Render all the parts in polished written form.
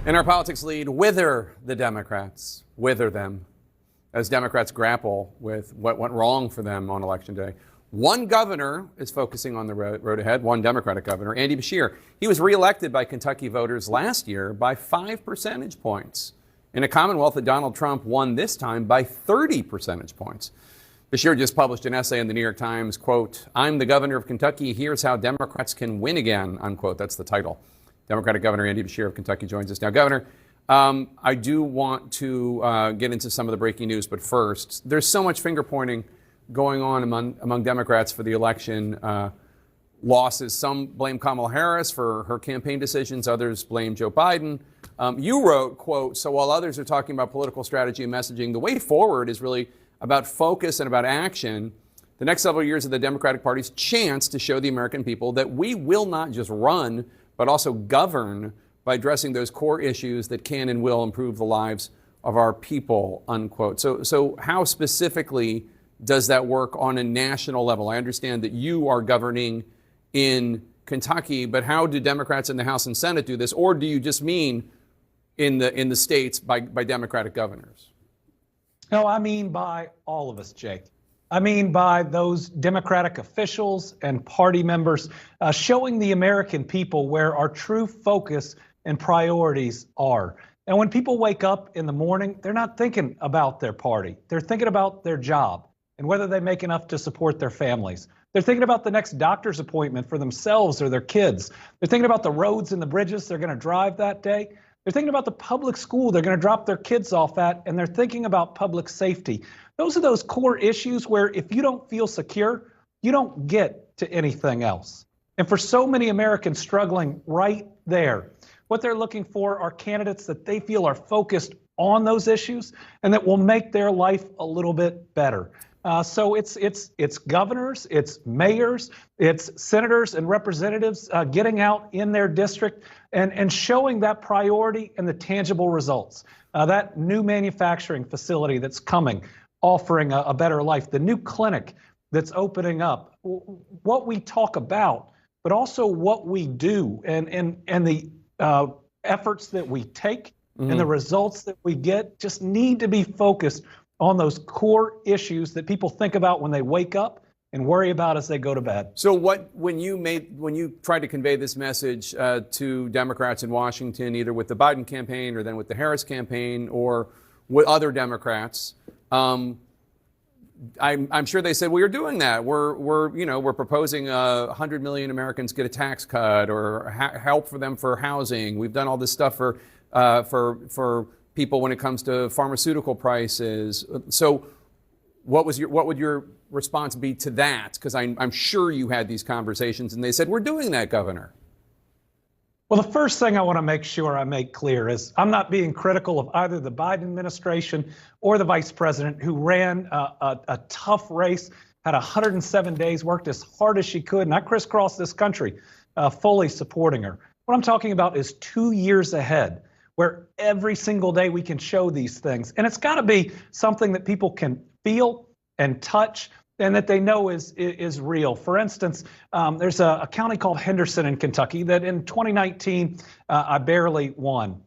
In our politics lead, wither the Democrats, wither them, as Democrats grapple with what went wrong for them on Election Day. One governor is focusing on the road ahead, one Democratic governor, Andy Beshear. He was reelected by Kentucky voters last year by 5 percentage points in a Commonwealth that Donald Trump won this time by 30 percentage points. Beshear just published an essay in the New York Times, quote, "I'm the governor of Kentucky. Here's how Democrats can win again," unquote. That's the title. Democratic Governor Andy Beshear of Kentucky joins us now. Governor, I do want to get into some of the breaking news, but first, there's so much finger pointing going on among Democrats for the election losses. Some blame Kamala Harris for her campaign decisions. Others blame Joe Biden. You wrote, quote, "So while others are talking about political strategy and messaging, the way forward is really about focus and about action. The next several years of the Democratic Party's chance to show the American people that we will not just run, but also govern by addressing those core issues that can and will improve the lives of our people," unquote. So how specifically does that work on a national level? I understand that you are governing in Kentucky, but how do Democrats in the House and Senate do this? Or do you just mean in the states by Democratic governors? No, I mean by all of us, Jake. I mean by those Democratic officials and party members showing the American people where our true focus and priorities are. And when people wake up in the morning, they're not thinking about their party. They're thinking about their job and whether they make enough to support their families. They're thinking about the next doctor's appointment for themselves or their kids. They're thinking about the roads and the bridges they're going to drive that day. They're thinking about the public school they're going to drop their kids off at, and they're thinking about public safety. Those are those core issues where if you don't feel secure, you don't get to anything else. And for so many Americans struggling right there, what they're looking for are candidates that they feel are focused on those issues and that will make their life a little bit better. So it's governors, it's mayors, it's senators and representatives getting out in their district and showing that priority and the tangible results. That new manufacturing facility that's coming, offering a better life, the new clinic that's opening up, what we talk about, but also what we do and the efforts that we take and the results that we get just need to be focused on those core issues that people think about when they wake up and worry about as they go to bed. So when you tried to convey this message to Democrats in Washington, either with the Biden campaign or then with the Harris campaign or with other Democrats, I'm sure they said, "Well, you're doing that. We're proposing 100 million Americans get a tax cut or help for them for housing. We've done all this stuff for people when it comes to pharmaceutical prices." So what would your response be to that? Because I'm sure you had these conversations and they said, "We're doing that, Governor." Well, the first thing I want to make sure I make clear is I'm not being critical of either the Biden administration or the vice president, who ran a tough race, had 107 days, worked as hard as she could, and I crisscrossed this country fully supporting her. What I'm talking about is 2 years ahead, where every single day we can show these things. And it's got to be something that people can feel and touch and that they know is real. For instance, there's a county called Henderson in Kentucky that in 2019, I barely won.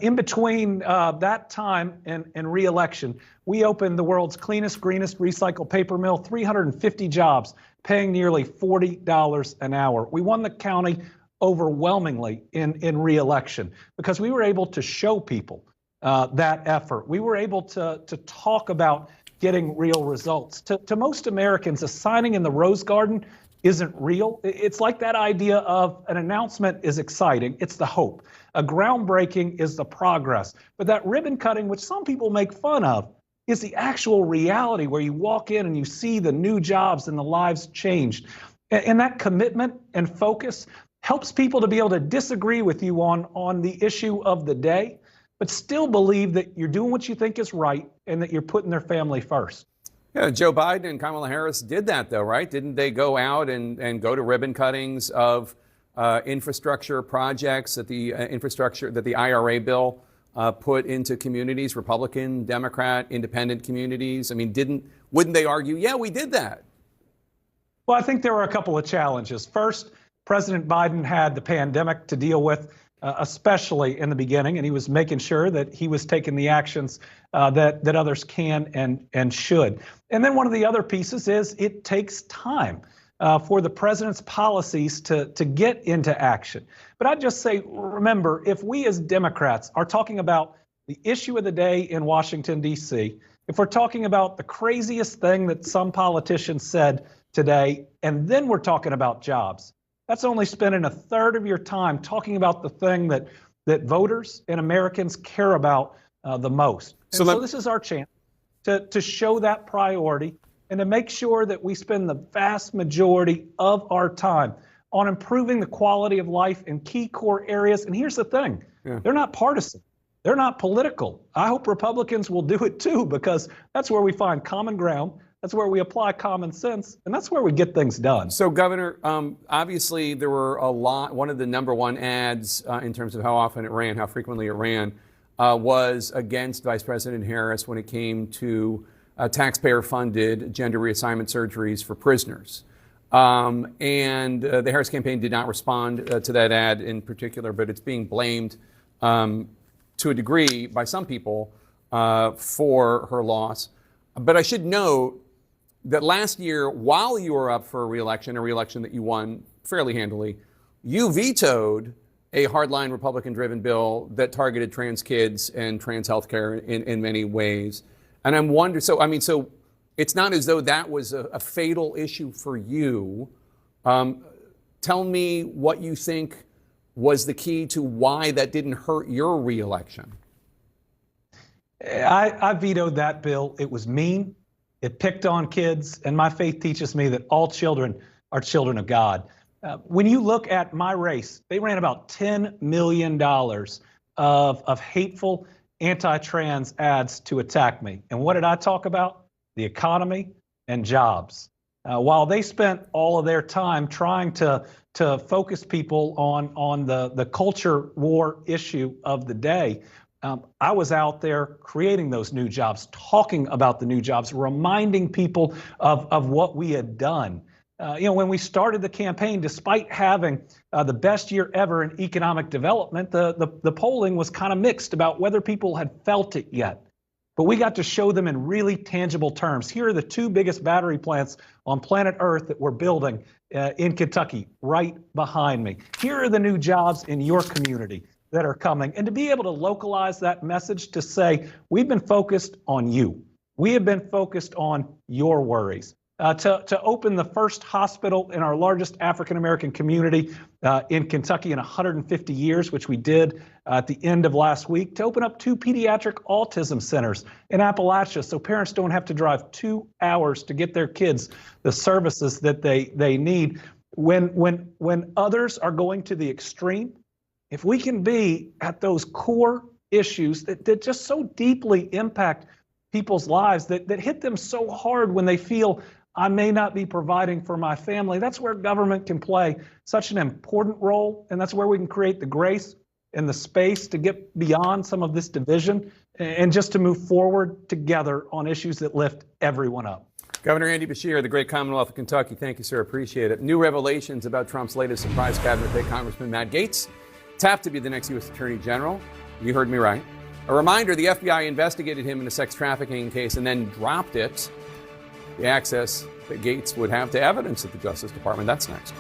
In between that time and re-election, we opened the world's cleanest, greenest recycled paper mill, 350 jobs, paying nearly $40 an hour. We won the county overwhelmingly in re-election because we were able to show people that effort. We were able to talk about getting real results. To most Americans, a signing in the Rose Garden isn't real. It's like that idea of an announcement is exciting. It's the hope. A groundbreaking is the progress. But that ribbon cutting, which some people make fun of, is the actual reality where you walk in and you see the new jobs and the lives changed. And that commitment and focus helps people to be able to disagree with you on the issue of the day, but still believe that you're doing what you think is right and that you're putting their family first. Yeah, Joe Biden and Kamala Harris did that, though, right? Didn't they go out and go to ribbon cuttings of infrastructure projects that the IRA bill put into communities, Republican, Democrat, independent communities? I mean, wouldn't they argue, yeah, we did that? Well, I think there were a couple of challenges. First, President Biden had the pandemic to deal with. especially in the beginning, and he was making sure that he was taking the actions that others can and should. And then one of the other pieces is it takes time for the president's policies to get into action. But I'd just say, remember, if we as Democrats are talking about the issue of the day in Washington, D.C., if we're talking about the craziest thing that some politician said today, and then we're talking about jobs, that's only spending a third of your time talking about the thing that voters and Americans care about the most. So this is our chance to show that priority and to make sure that we spend the vast majority of our time on improving the quality of life in key core areas. And here's the thing, they're not partisan. They're not political. I hope Republicans will do it too, because that's where we find common ground. That's where we apply common sense, and that's where we get things done. So, Governor, obviously there were a lot. One of the number one ads in terms of how often it ran, how frequently it ran, was against Vice President Harris when it came to taxpayer-funded gender reassignment surgeries for prisoners. And the Harris campaign did not respond to that ad in particular, but it's being blamed to a degree by some people for her loss. But I should note that last year, while you were up for a reelection that you won fairly handily, you vetoed a hardline Republican-driven bill that targeted trans kids and trans health care in many ways. And I'm wondering, so it's not as though that was a fatal issue for you. Tell me what you think was the key to why that didn't hurt your reelection. I vetoed that bill. It was mean. It picked on kids, and my faith teaches me that all children are children of God. When you look at my race, they ran about $10 million of hateful anti-trans ads to attack me. And what did I talk about? The economy and jobs. While they spent all of their time trying to focus people on the culture war issue of the day, I was out there creating those new jobs, talking about the new jobs, reminding people of what we had done. When we started the campaign, despite having the best year ever in economic development, the polling was kind of mixed about whether people had felt it yet. But we got to show them in really tangible terms. Here are the two biggest battery plants on planet Earth that we're building in Kentucky, right behind me. Here are the new jobs in your community that are coming. And to be able to localize that message to say, we've been focused on you. We have been focused on your worries. To open the first hospital in our largest African-American community in Kentucky in 150 years, which we did at the end of last week, to open up 2 pediatric autism centers in Appalachia so parents don't have to drive 2 hours to get their kids the services that they need. When others are going to the extreme, if we can be at those core issues that just so deeply impact people's lives, that hit them so hard when they feel I may not be providing for my family, that's where government can play such an important role. And that's where we can create the grace and the space to get beyond some of this division and just to move forward together on issues that lift everyone up. Governor Andy Beshear, the great Commonwealth of Kentucky, thank you, sir. Appreciate it. New revelations about Trump's latest surprise cabinet pick, Congressman Matt Gaetz, tapped to be the next U.S. Attorney General. You heard me right. A reminder, the FBI investigated him in a sex trafficking case and then dropped it. The access that Gaetz would have to evidence at the Justice Department. That's next.